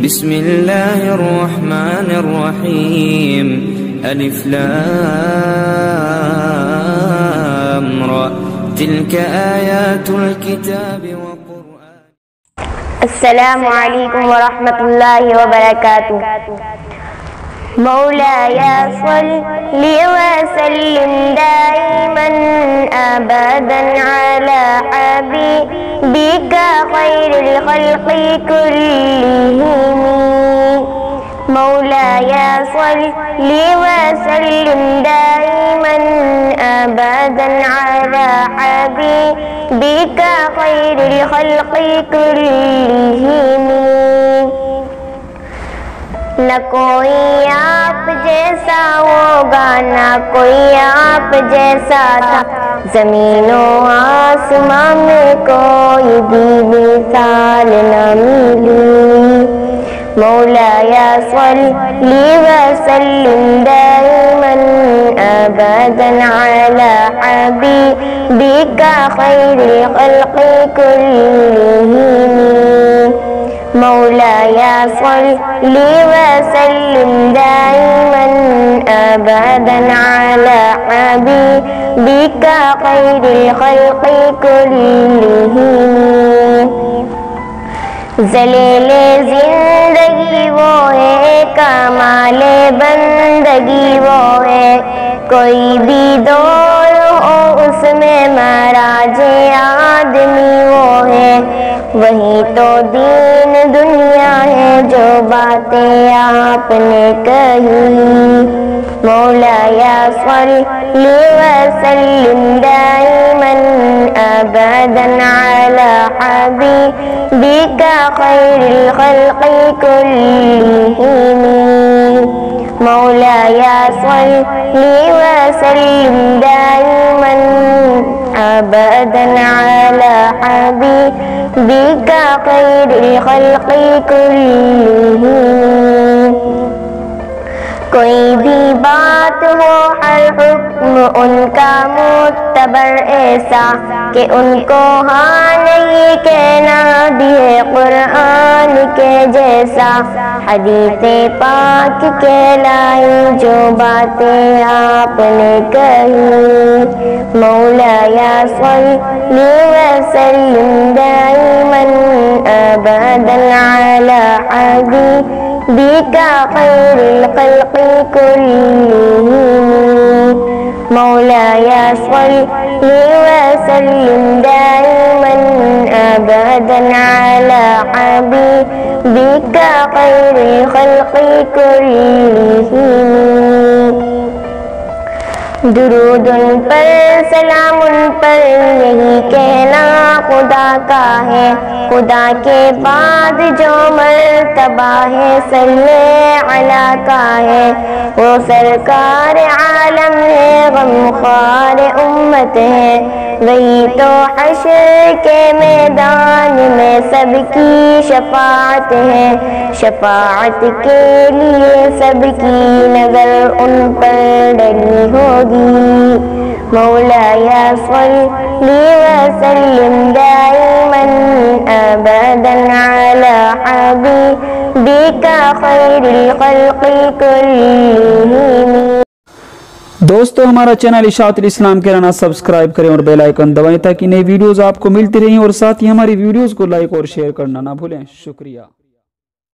بسم الله الرحمن الرحيم ألف لام را تلك آيات الكتاب وقرآن. السلام علیکم ورحمۃ اللہ وبرکاتہ. مولاي صل وسلم دائما ابدا على حبيبك خير الخلق كلهم. مولاي صل وسلم دائما ابدا على حبيبك خير الخلق كلهم. نہ کوئی آپ جیسا ہوگا نہ کوئی آپ جیسا تھا، زمین و آسمان میں کوئی بھی مثال نہ ملی. مولاي صل وسلم دائما ابدا على حبيبك خير الخلق كلهم. مولاي صل وسلم دائما ابدا على حبيبك خير الخلق كلهم. ذلیل زندگی وہ ہے، کمال بندگی وہ ہے، کوئی بھی دور ہو اس میں مہراج آدمی وہ ہے. وہی تو دین دنیا ہے جو باتیں آپ نے کہی. مولاي صل وسلم دائما ابدا على حبيبك خير الخلق كلهم. مولاي صل وسلم دائما ابدا على حبيبك خير الخلق كلهم. کوئی بھی بات ہو ہر حکم ان کا معتبر ایسا کہ ان کو ہاں نہیں کہنا بھی ہے قرآن کے جیسا. حدیث پاک کہلائی جو باتیں آپ نے کہی. مولاي صل وسلم دائما ابدا على حبيبك خير الخلق كلهم. مولاي صل وسلم دائما ابدا على حبيبك خير الخلق كلهم. درود ان پر سلام ان پر یہی کہنا خدا کا ہے. خدا کے بعد جو مرتبہ ہے صلی علی کا ہے. وہ سرکار عالم ہے، غمخوار امت ہے. وہی تو حشر کے میدان میں سب کی شفاعت ہے. شفاعت کے لیے سب کی نظر ان پر ڈلی ہوگی. مولاي صل وسلم دائما ابدا على حبيبك خير الخلق كلهم. دوستو ہمارا چینل اشاعت الاسلام کہلانا سبسکرائب کریں اور بیل آئیکن دبائیں تاکہ نئی ویڈیوز آپ کو ملتی رہیں، اور ساتھ ہی ہماری ویڈیوز کو لائک اور شیئر کرنا نہ بھولیں. شکریہ.